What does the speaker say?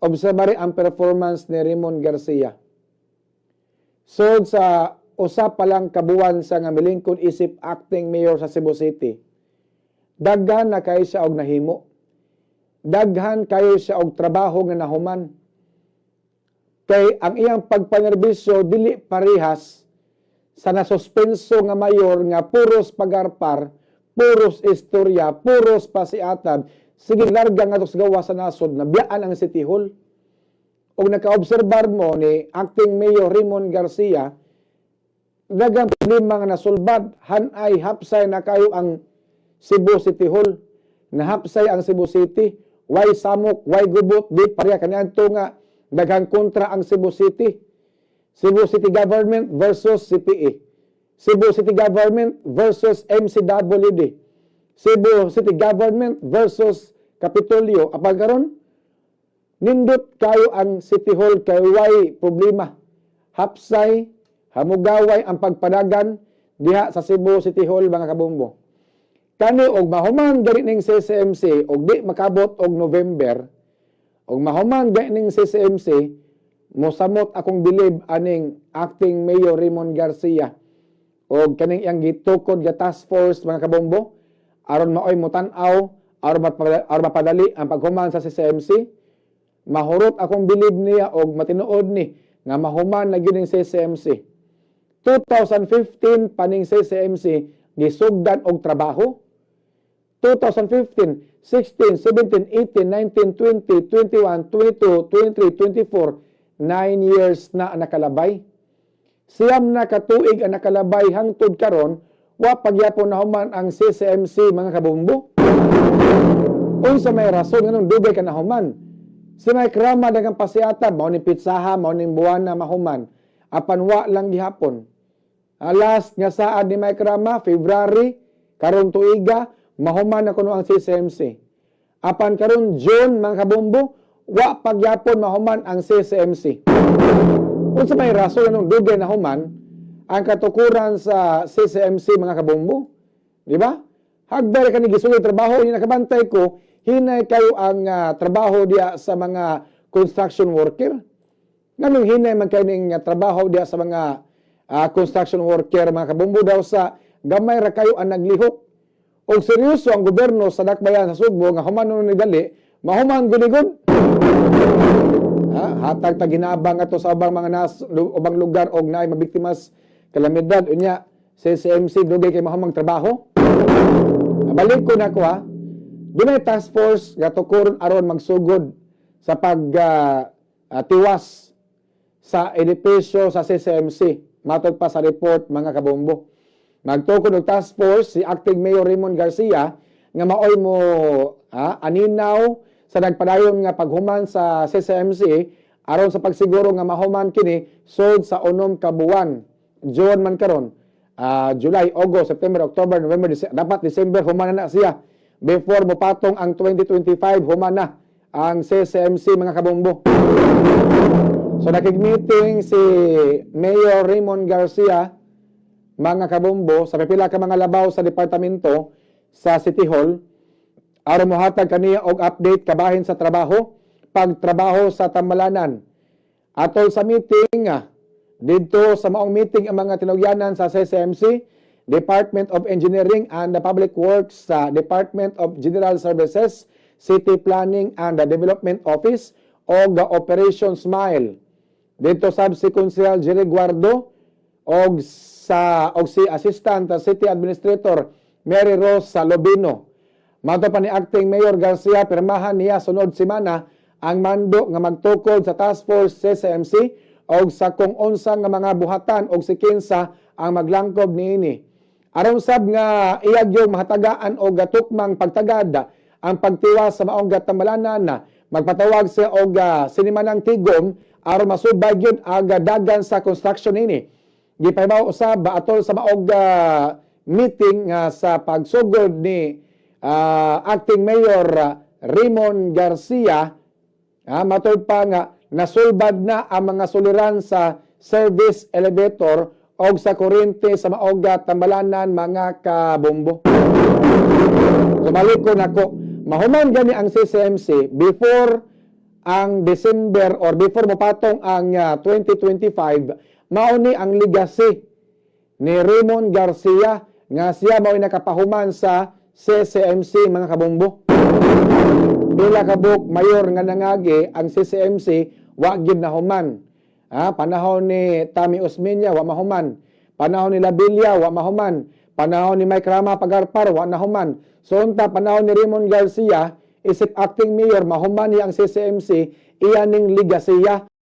observary ang performance ni Raymond Garcia. So sa usap pa lang kabuwan sa nga milingkod isip acting mayor sa Cebu City, daghan na kayo siya og nahimo. Daghan kayo siya og trabaho nga nahuman. Kay ang iyang pagpanerbisyo dili parehas sa nasuspenso nga mayor nga puros pagarpar, puros istorya, puros pasiatab, sige larga nga sa gawa sa nasod, nabiyaan ang City Hall. O naka-obserbar mo ni acting mayor Raymond Garcia, dagang problema nga nasulbad, hanay hapsay na kayo ang Cebu City Hall, nahapsay ang Cebu City, why samok, why gubot, di pareha kanyanto nga daghang kontra ang Cebu City. Cebu City Government versus CPE. Cebu City Government versus MCWD. Cebu City Government versus Kapitolyo. Apag karon, nindot kayo ang City Hall kay way problema. Hapsay, hamugaway ang pagpadagan diha sa Cebu City Hall mga kabombo. Kani og mahuman gani ning CCMC og di makabot og November, og mahuman gani ning CCMC, mosamot akong bilib aning acting mayor Raymond Garcia og kaning iyang gitukod nga task force mga kabombo aron maoy mutan-aw aron mapadali ang paghuman sa CCMC. Mahurot akong bilib niya og matinuod ni nga mahuman na gyud ning CCMC. 2015 paning CCMC gisugdan og trabaho. 2015, 16, 17, 18, 19, 20, 21, 22, 23, 24, 9 years na nakalabay. Siyam na katuig ang nakalabay hangtod karon, wa pagyapon na human ang CCMC mga kabumbo. Unsa may rason nganong dugay ka na human? Si Mike Rama dagang pasiata, mao ni pitsaha, mao ning buwan na mahuman. Apan wa lang gihapon. Last nga saad ni Mike Rama, February, karon tuiga, mahuman na kuno ang CCMC. Apan karon June mga kabumbo, wa pagyapon mahuman ang CCMC. Unsa may rason nganong dugay na human ang katukuran sa CCMC mga kabumbo? Di ba? Hagbar ka ni gisuloy trabaho ni nakabantay ko, hinay kayo ang trabaho diya sa mga construction worker. Nganong hinay man kayo ning trabaho diya sa mga construction worker mga kabumbo daw sa gamay ra kayo ang naglihok. Og seryoso ang gobyerno sa dakbayan sa Sugbo nga human ni dali, mahuman guligod. Hatag ta ginabang ato sa ubang mga ubang lugar og naay mabiktimas kalamidad unya CCMC dugay kay mahumang trabaho. Balik ko na ko dunay task force nga tukuron aron magsugod sa tiwas sa edipisyo sa CCMC matod pa sa report mga kabombo. Nagtukod og task force si acting mayor Raymond Garcia nga maoy mo aninaw sa nagpadayon nga paghuman sa CCMC aron sa pagsiguro nga mahuman kini sud sa unom ka buwan. June man karon, July, August, September, October, November, dapat December human na siya before mopatong ang 2025 human na ang CCMC mga kabombo. So nakig-meeting si Mayor Raymond Garcia mga kabombo sa pipila ka mga labaw sa departamento sa City Hall aron mohatag kaniya og update kabahin sa trabaho, pagtrabaho sa tambalanan. Atol sa meeting dito sa maong meeting ang mga tinugyanan sa CCMC, Department of Engineering and the Public Works sa Department of General Services, City Planning and the Development Office o Operation Smile. Dito si Councilor Jerry Guardo og si Assistant City Administrator Mary Rose Lobino. Mato pa ni Acting Mayor Garcia, pirmahan niya sunod semana ang mando nga magtukod sa Task Force CCMC og sa kung unsa nga mga buhatan og si kinsa ang maglangkob niini. Aron sab nga iyag yung mahatagaan og gatukmang pagtagada ang pagtiwas sa maong gatambalanan magpatawag siya og sinimanang tigom aron masubay gyud aga dagan sa construction ini. Gipahibaw usab atol sa maog meeting sa pagsugod ni Acting Mayor Raymond Garcia, matod pa nga nasulbad na ang mga suliran sa service elevator o sa kuryente sa maog tambalanan mga kabombo. Sumalik ko nako, mahuman gani ang CCMC before ang December or before mapatong ang 2025, mauni ang legacy ni Raymond Garcia nga siya mao nakapahuman sa CCMC mga kabombo. Pila ka buk mayor nga nangagi ang CCMC wa gyud nahuman. Panahon ni Tami Osmeña wa mahuman. Panahon ni Labilia wa mahuman. Panahon ni Mike Rama Pagarpar wa nahuman. So unta panahon ni Raymond Garcia isip acting mayor mahuman niya ang CCMC iyaning ligasiya